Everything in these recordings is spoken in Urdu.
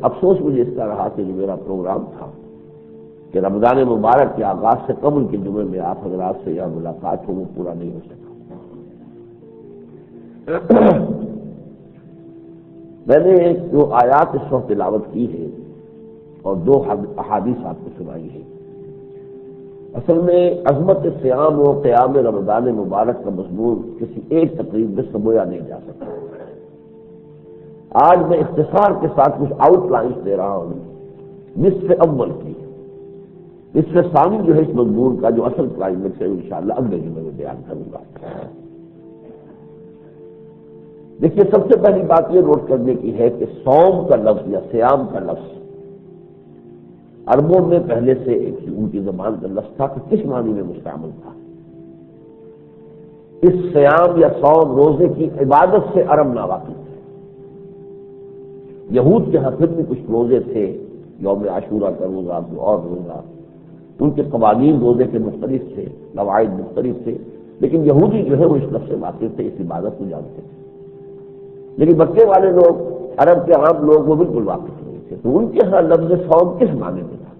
افسوس مجھے اس کا رہا کہ جو میرا پروگرام تھا کہ رمضان مبارک کے آغاز سے قبل کے جمعے میں آپ حضرات سے یہ ملاقات ہو وہ پورا نہیں ہو سکا۔ میں نے ایک جو آیات اس وقت تلاوت کی ہے اور دو احادیث آپ کو سنائی ہے، اصل میں عظمت سیام و قیام رمضان مبارک کا مضمون کسی ایک تقریب میں سمویا نہیں جا سکتا۔ آج میں اختصار کے ساتھ کچھ آؤٹ لائنز دے رہا ہوں نصف اول کی، نصف ثانی جو ہے اس مضمون کا جو اصل کلائمیکس ہے انشاءاللہ اگلے جمعے میں بیان کروں گا۔ دیکھیے، سب سے پہلی بات یہ نوٹ کرنے کی ہے کہ صوم کا لفظ یا سیام کا لفظ عربوں میں پہلے سے ایک ان کی زبان کا لفظ تھا کہ کس معنی میں مستعمل تھا۔ اس سیام یا صوم روزے کی عبادت سے عرب ناواقف تھے۔ یہود کے ہاں پھر بھی کچھ روزے تھے، یوم عاشورہ کا روزہ جو اور روزہ، ان کے قوانین روزے کے مختلف تھے، قواعد مختلف تھے، لیکن یہودی جو ہے وہ اس لفظ سے واقف تھے، اس عبادت کو جانتے تھے۔ لیکن مکے والے لوگ، عرب کے عام لوگ وہ بالکل واقف نہیں تھے، تو ان کے ہاں لفظ صوم کس معنی میں تھا؟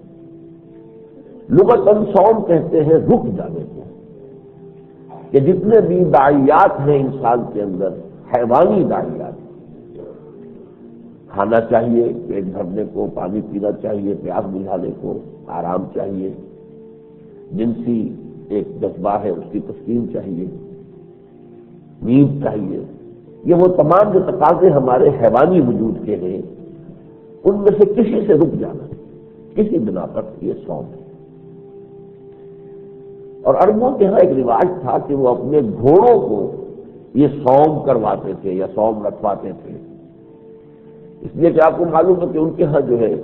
لغتاً صوم کہتے ہیں رک جانے کو، کہ جتنے بھی داعیات ہیں انسان کے اندر، حیوانی داعیات، کھانا چاہیے پیٹ بھرنے کو، پانی پینا چاہیے پیاس بجھانے کو، آرام چاہیے، جنسی ایک جذبہ ہے اس کی تسکین چاہیے، نیند چاہیے، یہ وہ تمام جو تقاضے ہمارے حیوانی وجود کے ہیں ان میں سے کسی سے رک جانا، کسی بنا پر یہ صوم ہے۔ اور عربوں کے ہاں ایک رواج تھا کہ وہ اپنے گھوڑوں کو یہ صوم کرواتے تھے یا صوم رکھواتے تھے، اس لیے کہ آپ کو معلوم ہے کہ ان کے ہاں جو ہے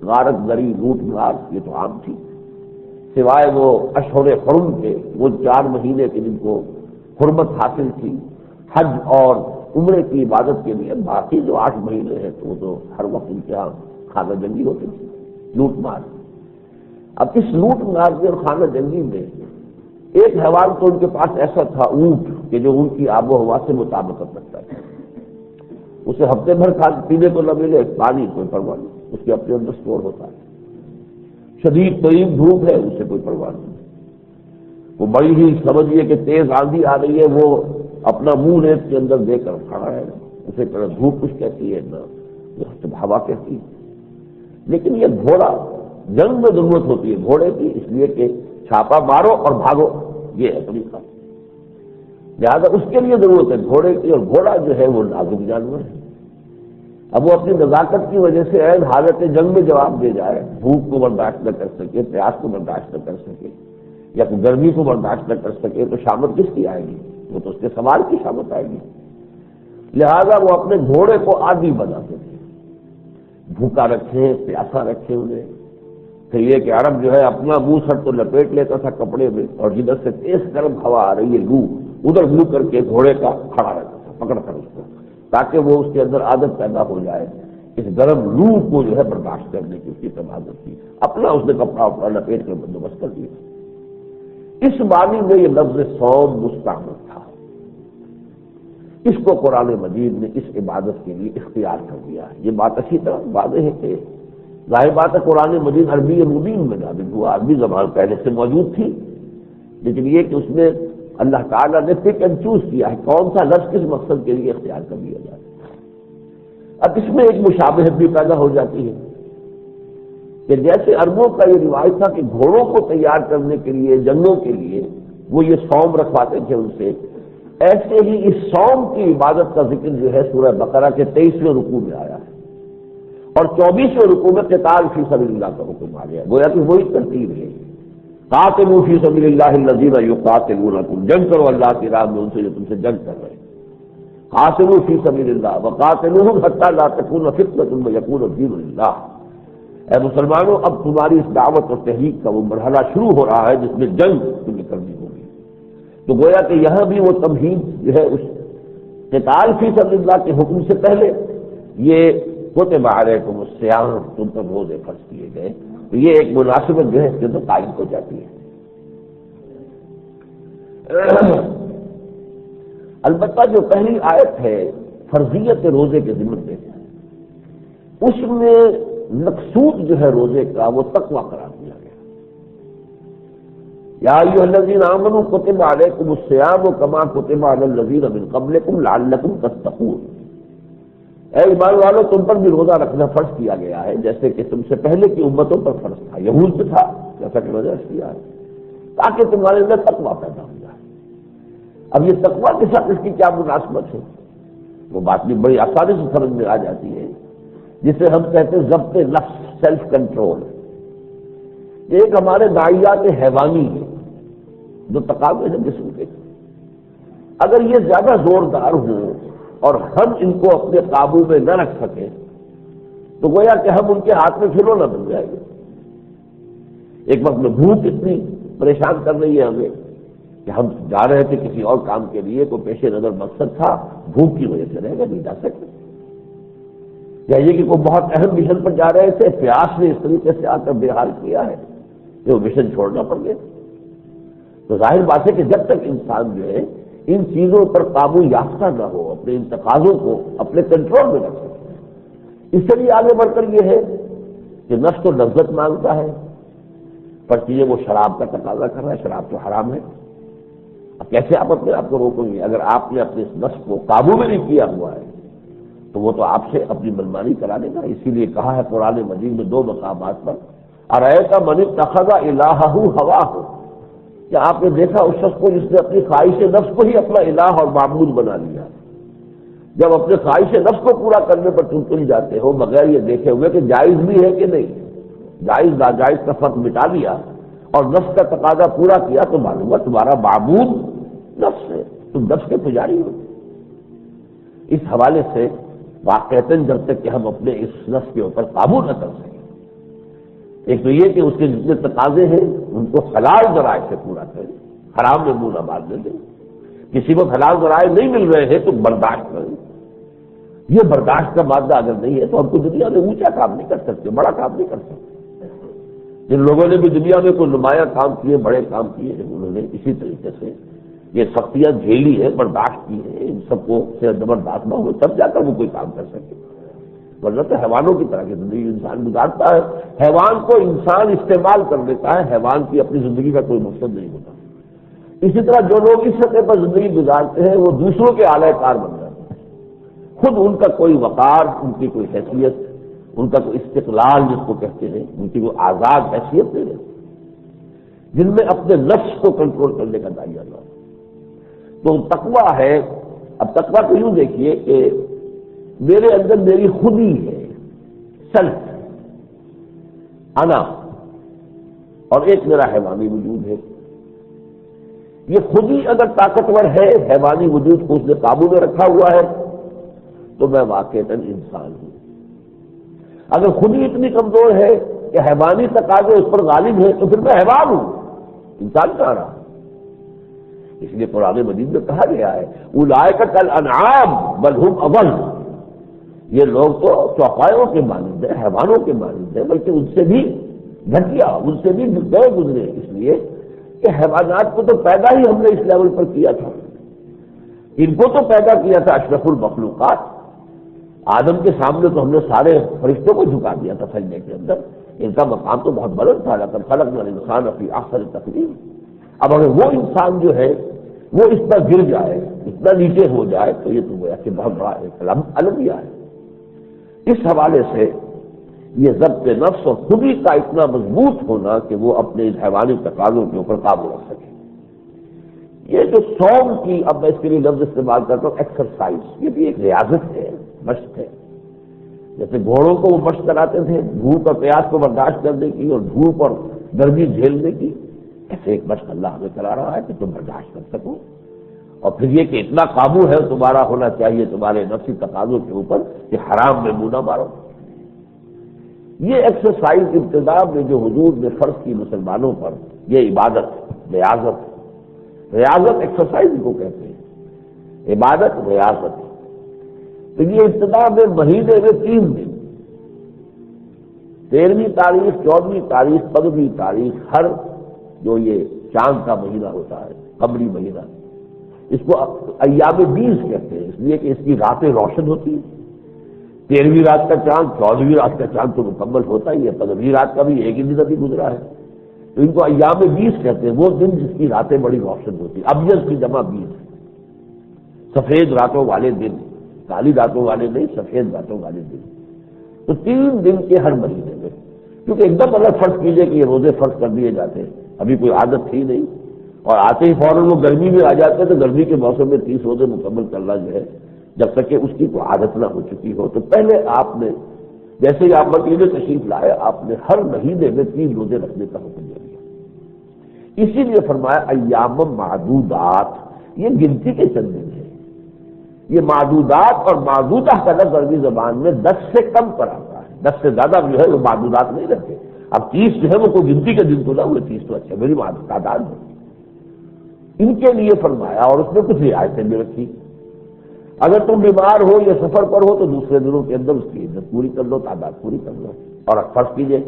غارت زری، لوٹ مار یہ تو عام تھی، سوائے وہ اشہر حرم کے وہ 4 مہینے کے جن کو حرمت حاصل تھی حج اور عمرے کی عبادت کے لیے، باقی جو 8 مہینے ہیں تو وہ تو ہر وقت ان کے ہاں خانہ جنگی ہوتی تھی، لوٹ مار۔ اب اس لوٹ مار میں اور خانہ جنگی میں ایک حیوان تو ان کے پاس ایسا تھا، اونٹ، کہ جو ان کی آب و ہوا سے مطابقت رکھتا تھا، اسے ہفتے بھر کھانے پینے کو نہ ملے، پانی کوئی پرواہ نہیں، اس کے اپنے اندر اسٹور ہوتا ہے، شدید ترین دھوپ ہے اسے کوئی پرواہ نہیں، وہ بڑی ہی سمجھیے کہ تیز آندھی آ رہی ہے وہ اپنا منہ ریت کے اندر دے کر کھڑا ہے، اسے دھوپ کچھ کہتی ہے نہ ہوا کہتی ہے۔ لیکن یہ گھوڑا، جنگ میں ضرورت ہوتی ہے گھوڑے کی، اس لیے کہ چھاپا مارو اور بھاگو، یہ ہے طریقہ، لہٰذا اس کے لیے ضرورت ہے گھوڑے کی، اور گھوڑا جو ہے وہ نازک جانور ہے۔ اب وہ اپنی نزاکت کی وجہ سے عین حالت جنگ میں جواب دے جائے، بھوک کو برداشت نہ کر سکے، پیاس کو برداشت نہ کر سکے، یا گرمی کو برداشت نہ کر سکے، تو شامت کس کی آئے گی؟ وہ تو اس کے سوار کی شامت آئے گی۔ لہذا وہ اپنے گھوڑے کو عادی بناتے تھے، بھوکا رکھیں، پیاسا رکھیں انہیں، پھر یہ کہ عرب جو ہے اپنا منہ سر تو لپیٹ لیتا تھا کپڑے میں، اور جدھر سے تیز گرم ہوا آ رہی ہے لو، ادھر منہ کر کے گھوڑے کا کھڑا رہتا تھا پکڑ کر اس کو، تاکہ وہ اس کے اندر عادت پیدا ہو جائے اس گرم لو کو جو ہے برداشت کرنے کی، اس کی عادت کی، اپنا اس نے کپڑا اپنا لپیٹ کر بندوبست کر دیا۔ اس معنی میں یہ لفظ صوم مستعمل تھا، اس کو قرآن مجید نے اس عبادت کے لیے اختیار کر دیا ہے۔ یہ بات اچھی طرح واضح ہے کہ ظاہر بات ہے قرآن مجید عربی مبین میں نازل ہوا، عربی زبان پہلے سے موجود تھی، لیکن یہ کہ اس میں اللہ تعالیٰ نے پک اینڈ چوز کیا ہے کون سا لفظ کس مقصد کے لیے اختیار کر دیا جائے۔ اب اس میں ایک مشابہت بھی پیدا ہو جاتی ہے کہ جیسے عربوں کا یہ روایت تھا کہ گھوڑوں کو تیار کرنے کے لیے، جنگوں کے لیے وہ یہ صوم رکھواتے تھے ان سے، ایسے ہی اس صوم کی عبادت کا ذکر جو ہے سورہ بقرہ کے 23ویں رکوع میں آیا ہے، اور 24ویں رکوع میں قتال فی سبیل اللہ کا حکم آ گیا، گویا کہ وہی ترتیب ہے، قاتلوا فی سبیل اللہ الذین یقاتلونکم، جنگ کرو اللہ کی راہ میں ان سے جو تم سے جنگ کر رہے ہیں، قاتلوا فی سبیل اللہ وقاتلوہم حتی لا تکون فتنۃ ویکون الدین للہ۔ اے مسلمانوں، اب تمہاری اس دعوت اور تحریک کا وہ مرحلہ شروع ہو رہا ہے جس میں جنگ تمہیں کرنی ہوگی، تو گویا کہ یہاں بھی وہ تمہید جو ہے اس قتال فی سبیل اللہ کے حکم سے پہلے یہ کتب علیکم الصیام، تم پر روزے فرض کیے گئے، تو یہ ایک مناسبت جو ہے اس کے اندر قائم ہو جاتی ہے۔ البتہ جو پہلی آیت ہے فرضیت روزے کے ضمن میں، اس میں مقصود جو ہے روزے کا وہ تقویٰ قرار دیا گیا. یا ایھا الذین آمنوا کتب علیکم الصیام کما کتب علی الذین من قبلکم لعلکم تتقون. اے ایمان والو تم پر بھی روزہ رکھنا فرض کیا گیا ہے جیسے کہ تم سے پہلے کی امتوں پر فرض تھا، یہود پہ تھا جیسا کہ وجہ کیا ہے، تاکہ تمہارے اندر تقویٰ پیدا ہو جائے. اب یہ تقویٰ کے ساتھ اس کی کیا مناسبت ہے؟ وہ بات بھی بڑی آسانی سے سمجھ میں آ جاتی ہے، جسے ہم کہتے ہیں ضبط نفس، سیلف کنٹرول. یہ ایک ہمارے داعیات حیوانی ہے جو تقاضے ہیں جسم کے. اگر یہ زیادہ زوردار ہوں اور ہم ان کو اپنے قابو میں نہ رکھ سکیں تو گویا کہ ہم ان کے ہاتھ میں کھلونا بن جائیں گے. ایک وقت میں بھوک اتنی پریشان کر رہی ہے ہمیں کہ ہم جا رہے تھے کسی اور کام کے لیے، کوئی پیش نظر مقصد تھا، بھوک کی وجہ سے رہ گئے، نہیں جا سکتے. یا یہ کہ کوئی بہت اہم مشن پر جا رہے تھے، پیاس نے اس طریقے سے آ کر بے حال کیا ہے کہ وہ مشن چھوڑنا پڑ گیا. تو ظاہر بات ہے کہ جب تک انسان جو ہے ان چیزوں پر قابو یافتہ نہ ہو، اپنے ان تقاضوں کو اپنے کنٹرول میں رکھ سکے. اس سے بھی آگے بڑھ کر یہ ہے کہ نفس تو لذت مانگتا ہے، پر چیزیں وہ شراب کا تقاضا کر رہا ہے، شراب تو حرام ہے. اب کیسے آپ اپنے آپ کو روکیں گے؟ اگر آپ نے اپنے اس نفس کو قابو میں نہیں کیا ہوا ہے تو وہ تو آپ سے اپنی منمانی کرا دے گا. اسی لیے کہا ہے قرآن مجید میں 2 مقامات پر، ارأیت من اتخذ الہہ ہواہ، کہ آپ نے دیکھا اس شخص کو جس نے اپنی خواہش نفس کو ہی اپنا الہ اور معبود بنا لیا. جب اپنے خواہش نفس کو پورا کرنے پر تم تل جاتے ہو بغیر یہ دیکھے ہوئے کہ جائز بھی ہے کہ نہیں، جائز ناجائز کا فرق مٹا دیا اور نفس کا تقاضا پورا کیا تو معلوم ہوا تمہارا معبود نفس ہے، تم نفس کے پجاری ہو. اس حوالے سے واقعتاً جب تک کہ ہم اپنے اس نفس کے اوپر قابو نہ کر سکیں، ایک تو یہ کہ اس کے جتنے تقاضے ہیں ان کو حلال ذرائع سے پورا کریں، حرام میں منہ نہ مارنے دیں. کسی کو حلال ذرائع نہیں مل رہے ہیں تو برداشت کریں. یہ برداشت کا مادہ اگر نہیں ہے تو ہم کو دنیا میں اونچا کام نہیں کر سکتے، بڑا کام نہیں کر سکتے. جن لوگوں نے بھی دنیا میں کوئی نمایاں کام کیے، بڑے کام کیے ہیں، انہوں نے اسی طریقے سے یہ سختیاں جھیلی ہے، برداشت کی ہے، ان سب کو سے زبردست نہ ہو تب جا کر وہ کوئی کام کر سکے. ورنہ تو حیوانوں کی طرح کی زندگی انسان گزارتا ہے. حیوان کو انسان استعمال کر لیتا ہے، حیوان کی اپنی زندگی کا کوئی مقصد نہیں ہوتا. اسی طرح جو لوگ اس سطح پر زندگی گزارتے ہیں وہ دوسروں کے اعلی کار بن جاتے ہیں. خود ان کا کوئی وقار، ان کی کوئی حیثیت، ان کا کوئی استقلال جس کو کہتے ہیں، ان کی کوئی آزاد حیثیت نہیں رہتی. جن میں اپنے نفس کو کنٹرول کرنے کا دائرہ نہ ہو. تو تقویٰ ہے. اب تقویٰ کو یوں دیکھیے کہ میرے اندر میری خودی ہے، سیلف، انا، اور ایک میرا حیوانی وجود ہے. یہ خودی اگر طاقتور ہے، حیوانی وجود کو اس نے قابو میں رکھا ہوا ہے تو میں واقعتاً انسان ہوں. اگر خودی اتنی کمزور ہے کہ حیوانی تقاضے اس پر غالب ہے تو پھر میں حیوان ہوں، انسان کہاں رہا. اس لیے قرآن مجید میں کہا گیا ہے اولئک کالانعام بل ہم اضل. یہ لوگ تو چوپایوں کے مانند ہیں، حیوانوں کے مانند ہیں، بلکہ ان سے بھی گھٹیا، ان سے بھی گئے گزرے. اس لیے کہ حیوانات کو تو پیدا ہی ہم نے اس لیول پر کیا تھا. ان کو تو پیدا کیا تھا اشرف المخلوقات. آدم کے سامنے تو ہم نے سارے فرشتوں کو جھکا دیا تھا سجدے کے اندر. ان کا مقام تو بہت بلند تھا. لقد خلقنا الانسان فی احسن تقویم. اب اگر وہ انسان جو ہے وہ اس پر گر جائے، اتنا نیچے ہو جائے تو یہ تو گویا کہ بہت بڑا ایک المیہ ہے. اس حوالے سے یہ ضبط نفس اور خودی کا اتنا مضبوط ہونا کہ وہ اپنے اس حیوانی تقاضوں کے اوپر قابو رکھ سکے. یہ جو صوم کی، اب میں اس کے لیے لفظ استعمال کرتا ہوں ایکسرسائز، یہ بھی ایک ریاضت ہے، مشق ہے. جیسے گھوڑوں کو وہ مشق کراتے تھے دھوپ اور پیاس کو برداشت کرنے کی اور دھوپ اور گرمی جھیلنے کی، ایسے ایک مشق اللہ ہمیں کرا رہا ہے کہ تم برداشت کر سکو. اور پھر یہ کہ اتنا قابو ہے تمہارا ہونا چاہیے تمہارے نفسی تقاضوں کے اوپر کہ حرام میں منہ نہ مارو. یہ ایکسرسائز ابتدا میں جو حضور نے فرض کی مسلمانوں پر، یہ عبادت، ریاضت ایکسرسائز کو کہتے ہیں، عبادت ریاضت. تو یہ ابتدا میں مہینے میں 3 دن، 13ویں تاریخ، 14ویں تاریخ، 15ویں تاریخ، ہر جو یہ چاند کا مہینہ ہوتا ہے، قمری مہینہ، اس کو ایام 20 کہتے ہیں، اس لیے کہ اس کی راتیں روشن ہوتی ہیں. 13ویں رات کا چاند 14ویں رات کا چاند تو مکمل ہوتا ہی ہے، 15ویں رات کا بھی ایک ہی دن ابھی گزرا ہے، تو ان کو ایام 20 کہتے ہیں، وہ دن جس کی راتیں بڑی روشن ہوتی، ابیض کی جمع 20، سفید راتوں والے دن، کالی راتوں والے نہیں، سفید راتوں والے دن، تو 3 دن کے ہر مہینے میں، کیونکہ ایک دم اگر فرض کیجئے کہ یہ روزے فرض کر دیے جاتے، ابھی کوئی عادت تھی نہیں، اور آتے ہی فوراً وہ گرمی میں آ جاتے تو گرمی کے موسم میں 30 روزے مکمل کرنا جو ہے، جب تک کہ اس کی کوئی عادت نہ ہو چکی ہو، تو پہلے آپ نے جیسے ہی آپ مدینے تشریف لائے آپ نے ہر مہینے میں 3 روزے رکھنے کا حکم دے دیا، اسی لیے فرمایا ایام معدودات، یہ گنتی کے چند دن ہیں، یہ معدودات اور معدودہ کا لفظ عربی زبان میں 10 سے کم پر آتا ہے، 10 سے زیادہ جو ہے وہ معدودات نہیں رہتے، اب 30 جو ہے وہ کوئی گنتی کے دن تو نہ ہوئے، 30 تو اچھا میری تعداد ہے، ان کے لیے فرمایا، اور اس میں کچھ رعایتیں بھی رکھی، اگر تم بیمار ہو یا سفر پر ہو تو دوسرے دنوں کے اندر اس کی عدت پوری کر لو، تعداد پوری کر لو، اور فرض کیجئے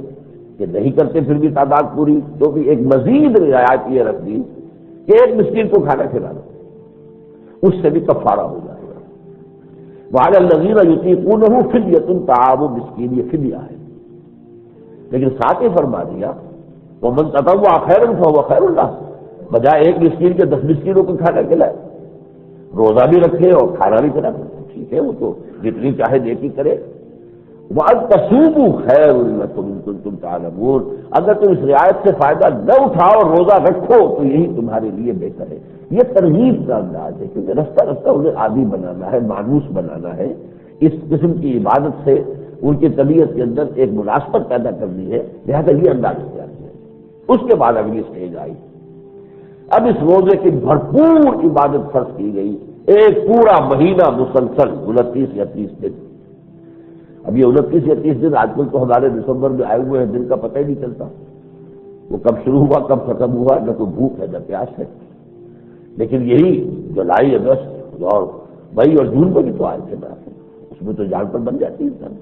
کہ نہیں کرتے پھر بھی تعداد پوری، تو بھی ایک مزید رعایت یہ رکھ دی کہ ایک مسکین کو کھانا کھلا دو، اس سے بھی کفارہ ہو جائے گا، وعلی الذین یطیقونہ فدیۃ طعام مسکین، یہ فدیہ ہے، لیکن ساتھ ہی فرما دیا ومن تطوع خیرا فہو خیر لہ، بجائے ایک مسکین کے 10 مسکینوں کو کھانا کھلائے، روزہ بھی رکھے اور کھانا بھی کھلا، ٹھیک ہے، وہ تو جتنی چاہے نیکی کرے، وَأَن تَصُومُوا خَيْرٌ لَكُمْ إِن كُنتُمْ تَعْلَمُونَ، اگر تم اس رعایت سے فائدہ نہ اٹھاؤ اور روزہ رکھو تو یہی تمہارے لیے بہتر ہے، یہ ترغیب کا انداز ہے، کیونکہ رفتہ رفتہ انہیں عادی بنانا ہے، مانوس بنانا ہے، اس قسم کی عبادت سے ان کی طبیعت کے اندر ایک مناسبت پیدا کرنی ہے، لہذا یہ انداز اختیار کیا، اس کے بعد اگلی اسٹیج آئی، اب اس روزے کی بھرپور عبادت فرض کی گئی، ایک پورا مہینہ مسلسل 29 یا 30 دن، اب یہ 29 یا 30 دن آج کل تو ہمارے دسمبر میں آئے ہوئے ہیں، دن کا پتہ ہی نہیں چلتا، وہ کب شروع ہوا کب ختم ہوا، نہ تو بھوک ہے نہ پیاس ہے، لیکن یہی جولائی اگست اور مئی اور جون میں بھی تو آئے تھے نا، اس میں تو جان پر بن جاتی انسان،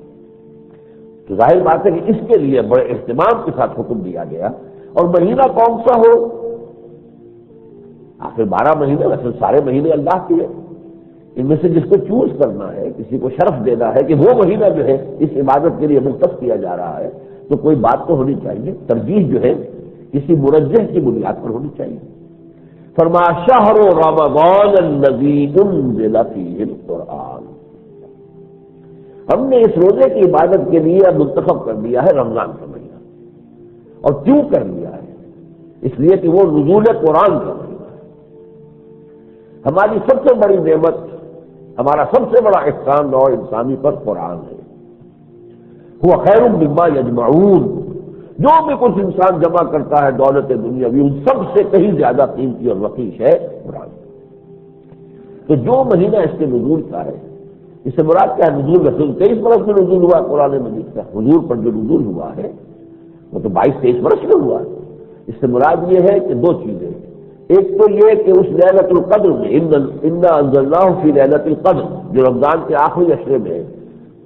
تو ظاہر بات ہے کہ اس کے لیے بڑے اہتمام کے ساتھ حکم دیا گیا، اور مہینہ کون سا ہو، آخر 12 مہینے، ویسے سارے مہینے اللہ کے ہیں، ان میں سے جس کو چوز کرنا ہے، کسی کو شرف دینا ہے کہ وہ مہینہ جو ہے اس عبادت کے لیے مختص کیا جا رہا ہے، تو کوئی بات تو ہونی چاہیے، ترجیح جو ہے کسی مرجح کی بنیاد پر ہونی چاہیے، فرمایا شہر رمضان الذی انزل فیہ القرآن، ہم نے اس روزے کی عبادت کے لیے منتخب کر دیا ہے رمضان کا مہینہ، اور کیوں کر لیا ہے، اس لیے کہ وہ نزول قرآن کا مہینہ، ہماری سب سے بڑی نعمت، ہمارا سب سے بڑا احسان نوع انسانی پر قرآن ہے، هو خیر مما یجمعون، جو بھی کچھ انسان جمع کرتا ہے دولت دنیاوی ان سب سے کہیں زیادہ قیمتی اور وقیش ہے قرآن، تو جو مہینہ اس کے نزول کا ہے، اس سے مراد کیا ہے، نزول رسول 23 برس میں نزول ہوا قرآن مجید کا، حضور پر جو نزول ہوا ہے وہ تو 22-23 برس میں ہوا ہے، اس سے مراد یہ ہے کہ 2 چیزیں، ایک تو یہ کہ اس لیلۃ القدر میں انا انزلناہ فی لیلۃ القدر جو رمضان کے آخری عشرے میں ہے،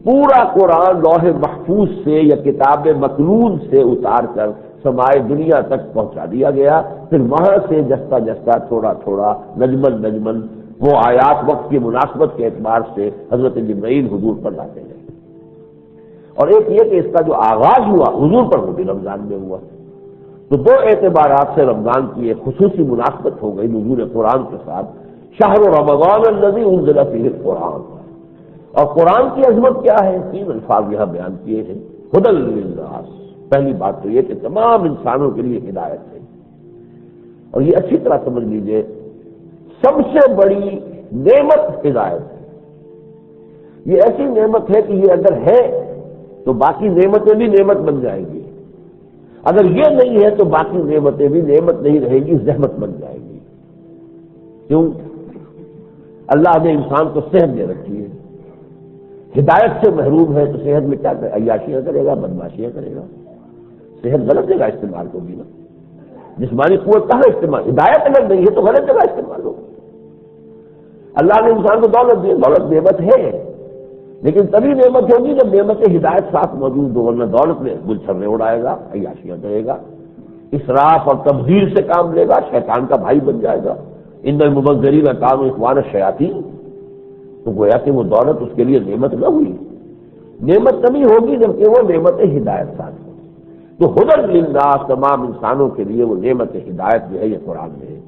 پورا قرآن لوح محفوظ سے یا کتاب مکنون سے اتار کر سمائے دنیا تک پہنچا دیا گیا، پھر وہاں سے جستا جستا تھوڑا تھوڑا نجمن نجمن وہ آیات وقت کی مناسبت کے اعتبار سے حضرت جبرائیل حضور پر لاتے گئے، اور ایک یہ کہ اس کا جو آغاز ہوا حضور پر وہ بھی رمضان میں ہوا، تو 2 اعتبارات سے رمضان کی ایک خصوصی مناسبت ہو گئی نزول قرآن کے ساتھ، شہر رمضان الذی انزل فیہ القرآن، اور قرآن کی عظمت کیا ہے، 3 الفاظ یہاں بیان کیے ہیں، ھدی للناس، پہلی بات تو یہ کہ تمام انسانوں کے لیے ہدایت ہے، اور یہ اچھی طرح سمجھ لیجئے سب سے بڑی نعمت ہدایت ہے، یہ ایسی نعمت ہے کہ یہ اگر ہے تو باقی نعمتیں بھی نعمت بن جائیں گی، اگر یہ نہیں ہے تو باقی نعمتیں بھی نعمت نہیں رہے گی، زحمت بن جائے گی، کیوں؟ اللہ نے انسان کو صحت دے رکھی ہے، ہدایت سے محروم ہے تو صحت میں کیا کرے، عیاشیاں کرے گا، بدماشیاں کرے گا، صحت غلط جگہ استعمال ہوگی نا، جسمانی قوت کہاں استعمال، ہدایت اگر نہیں ہے تو غلط جگہ استعمال ہوگی، اللہ نے انسان کو دولت دی، دولت نعمت ہے، لیکن تبھی نعمت ہوگی جب نعمت ہدایت ساتھ موجود ہو، ورنہ دولت میں گلچھرے اڑائے گا، عیاشیاں کرے گا، اسراف اور تبذیر سے کام لے گا، شیطان کا بھائی بن جائے گا، ان المبذرین کانوا اخوان الشیاطین، تو گویا کہ وہ دولت اس کے لیے نعمت نہ ہوئی، نعمت تبھی ہوگی جبکہ وہ نعمت ہدایت ساتھ ہو. تو ہدی للناس، تمام انسانوں کے لیے وہ نعمت ہدایت جو ہے یہ قرآن میں ہے.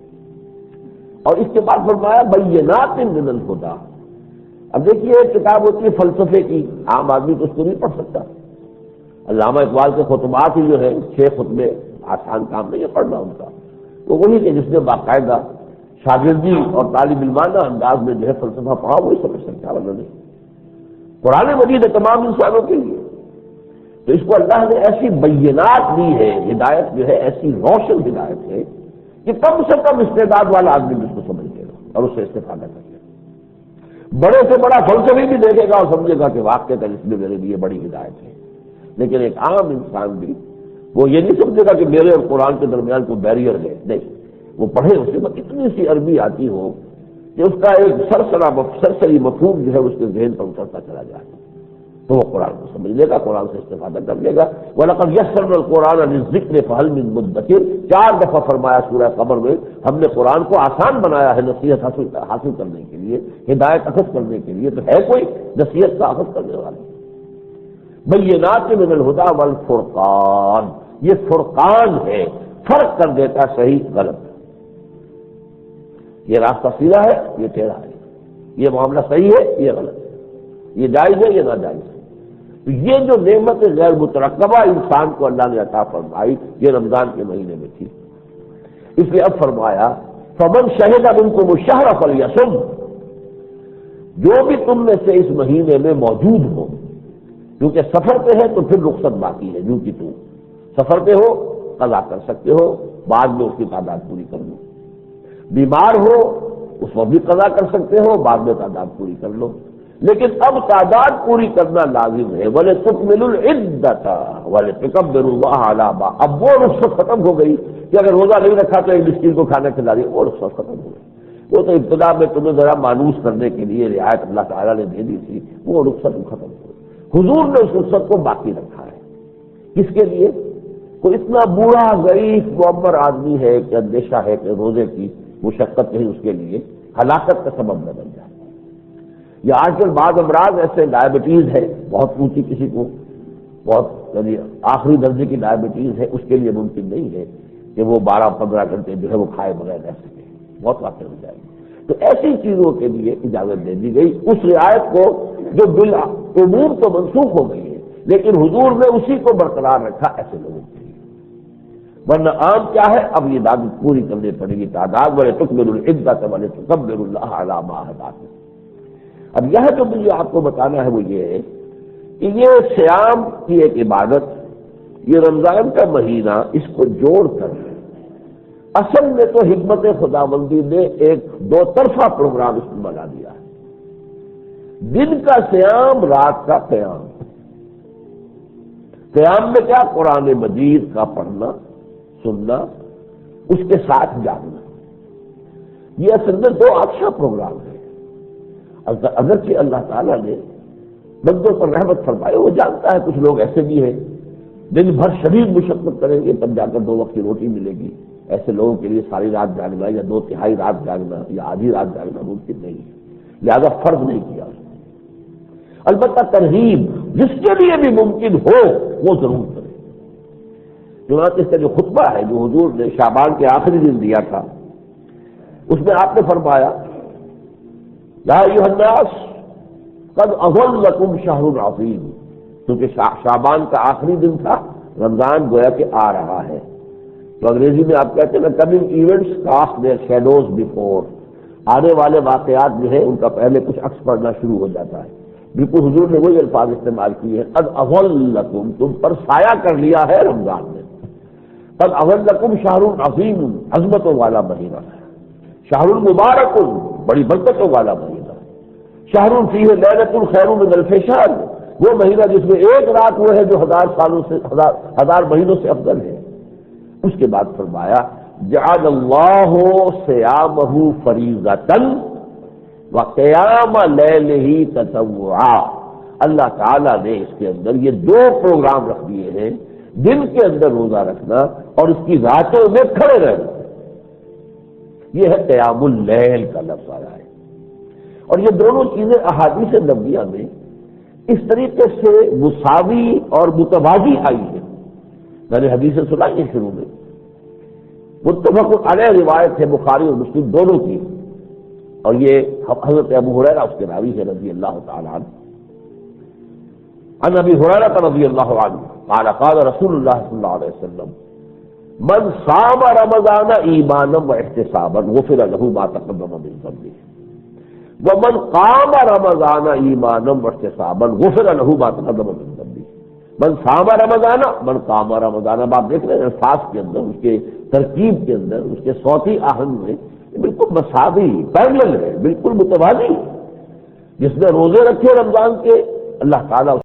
اور اس کے بعد فرمایا بینات من الہدی. اب دیکھیے ایک کتاب ہوتی ہے فلسفے کی، عام آدمی تو اس کو نہیں پڑھ سکتا. علامہ اقبال کے خطبات ہی جو ہے 6 خطبے، آسان کام نہیں ہے پڑھنا ان کا. تو وہی کہ جس نے باقاعدہ شاگردی اور طالب علمانہ انداز میں جو ہے فلسفہ پڑھا وہی سمجھ سکتا ہے، ورنہ نہیں. قرآن مجید ہے تمام انسانوں کے لیے. تو اس کو اللہ نے ایسی بینات دی ہے، ہدایت جو ہے ایسی روشن ہدایت ہے کہ کم سے کم استعداد والا آدمی اس کو سمجھ لے گا اور اس سے استفادہ کر لے گا. بڑے سے بڑا فلسفی بھی دیکھے گا اور سمجھے گا کہ واقعہ اس میں میرے لیے بڑی ہدایت ہے. لیکن ایک عام انسان بھی وہ یہ نہیں سمجھے گا کہ میرے اور قرآن کے درمیان کوئی بیریئر ہے. نہیں، وہ پڑھے اس کے بعد اتنی سی عربی آتی ہو کہ اس کا ایک سرسری مفہوم جو ہے اس کے ذہن پر اترتا چلا جائے تو وہ قرآن کو سمجھ لے گا، قرآن سے استفادہ کر لے گا. وَلَقَدْ يَسَّرْنَا الْقُرْآنَ لِلذِّكْرِ فَهَلْ مِن مُدَّكِرٍ. 4 دفعہ فرمایا سورہ قمر میں ہم نے قرآن کو آسان بنایا ہے نصیحت حاصل کرنے کے لیے، ہدایت اخذ کرنے کے لیے. تو ہے کوئی نصیحت کا اخذ کرنے والا؟ بینات من الہدی والفرقان. یہ فرقان ہے، فرق کر دیتا صحیح غلط. یہ راستہ سیدھا ہے، یہ ٹیڑھا ہے، یہ معاملہ صحیح ہے، یہ غلط ہے، یہ جائز ہے، یہ ناجائز ہے. تو یہ جو نعمت غیر مترقبہ انسان کو اللہ نے عطا فرمائی یہ رمضان کے مہینے میں تھی. اس لیے اب فرمایا فمن شہد منکم الشہر فلیصم. جو بھی تم میں سے اس مہینے میں موجود ہو، کیونکہ سفر پہ ہے تو پھر رخصت باقی ہے. جو کہ تم سفر پہ ہو قضا کر سکتے ہو، بعد میں اس کی تعداد پوری کر لو. بیمار ہو اس وقت بھی قضا کر سکتے ہو، بعد میں تعداد پوری کر لو. لیکن اب تعداد پوری کرنا لازم ہے. وَلِتُكْمِلُوا الْعِدَّةَ وَلِتُكَبِّرُوا اللَّهَ عَلَىٰ مَا. اب وہ رخصت ختم ہو گئی کہ اگر روزہ نہیں رکھا تو ایک مسکین کو کھانا کھلا دیا، وہ رخصت ختم ہو گئی. وہ تو ابتدا میں تمہیں ذرا مانوس کرنے کے لیے رعایت اللہ تعالیٰ نے دے دی تھی، وہ رخصت ختم ہو گئی. حضور نے اس رخصت کو باقی رکھا ہے. کس کے لیے؟ کوئی اتنا بوڑھا ضعیف معمر آدمی ہے کہ اندیشہ ہے کہ روزے کی مشقت کہیں اس کے لیے ہلاکت کا سبب نہ بن جائے. یا آج کل بعض امراض ایسے، ڈائبٹیز ہے بہت اونچی، کسی کو بہت یعنی آخری درجے کی ڈائبٹیز ہے، اس کے لیے ممکن نہیں ہے کہ وہ 12-15 گھنٹے جو ہے وہ کھائے بغیر رہ سکے، بہت واقع ہو جائے گی. تو ایسی چیزوں کے لیے اجازت دے دی گئی، اس رعایت کو جو بالعموم تو منسوخ ہو گئی ہے لیکن حضور نے اسی کو برقرار رکھا ایسے لوگوں کے لیے. ورنہ عام کیا ہے، اب یہ دعوت پوری کرنی پڑے گی تعداد. وَلِتُكْمِلُوا الْعِدَّةَ وَلِتُكَبِّرُوا اللَّهَ عَلَىٰ مَا هَدَاكُمْ. اب یہ جو مجھے آپ کو بتانا ہے وہ یہ ہے کہ یہ صیام کی ایک عبادت، یہ رمضان کا مہینہ، اس کو جوڑ کر اصل میں تو حکمت خداوندی نے ایک 2 طرفہ پروگرام اس میں بنا دیا ہے. دن کا صیام، رات کا قیام. قیام میں کیا؟ قرآن مجید کا پڑھنا سننا، اس کے ساتھ جاگنا. یہ اصل میں 2 اچھا پروگرام ہے. اگرچہ اللہ تعالیٰ نے بندوں پر رحمت فرمائی، وہ جانتا ہے کچھ لوگ ایسے بھی ہیں دن بھر شدید مشقت کریں گے تب جا کر 2 وقت کی روٹی ملے گی. ایسے لوگوں کے لیے ساری رات جاگنا یا 2/3 رات جاگنا یا آدھی رات جاگنا ممکن نہیں ہے، لہذا فرض نہیں کیا. البتہ ترغیب جس کے لیے بھی ممکن ہو وہ ضرور کرے. چنانچہ اس کا جو خطبہ ہے جو حضور نے شعبان کے آخری دن دیا تھا، اس میں آپ نے فرمایا یا ایھا الناس قد اظلکم شہر عظیم. کیونکہ شعبان کا آخری دن تھا، رمضان گویا کہ آ رہا ہے. تو انگریزی میں آپ کہتے ہیں نا coming events cast their shadows before. آنے والے واقعات جو ہے ان کا پہلے کچھ عکس پڑنا شروع ہو جاتا ہے. بالکل حضور نے وہی الفاظ استعمال کیے ہیں، قد اظلکم، تم پر سایہ کر لیا ہے رمضان نے. قد اظلکم شہر عظیم، عظمتوں والا مہینہ ہے. شہر المبارک، بڑی برکتوں والا مہینہ. شہر فیہ لیلۃ خیر من الف شہر، وہ مہینہ جس میں ایک رات وہ ہے جو 1000 سالوں سے 1000 مہینوں سے افضل ہے. اس کے بعد فرمایا جعل اللہ صیامہ فریضۃ وقیام لیلہ تطوعا. اللہ تعالیٰ نے اس کے اندر یہ 2 پروگرام رکھ دیے ہیں، دن کے اندر روزہ رکھنا اور اس کی راتوں میں کھڑے رہنا. یہ ہے قیام اللیل کا لفظ آیا ہے. اور یہ دونوں چیزیں احادیث نبویہ میں اس طریقے سے مساوی اور متوازی آئی ہے. میں نے حدیثیں سنائی ہیں شروع میں. متفق علیہ روایت ہے بخاری اور مسلم دونوں کی، اور یہ حضرت ابو ہریرہ اس کے راوی ہے رضی اللہ تعالی عنہ. عن ابی ہریرہ رضی اللہ عنہ قال قال رسول اللہ صلی اللہ علیہ وسلم من صام رمضان ایمانا واحتسابا غفر له ما تقدم من ذنبه ومن قام رمضان ایمانا واحتسابا غفر له ما تقدم من ذنبه. من صام رمضان، من قام رمضان. اب آپ دیکھ رہے ہیں الفاظ کے اندر، اس کے ترکیب کے اندر، اس کے صوتی آہنگ میں بالکل مساوی پیرلل ہے، بالکل متوازی. جس نے روزے رکھے رمضان کے، اللہ تعالیٰ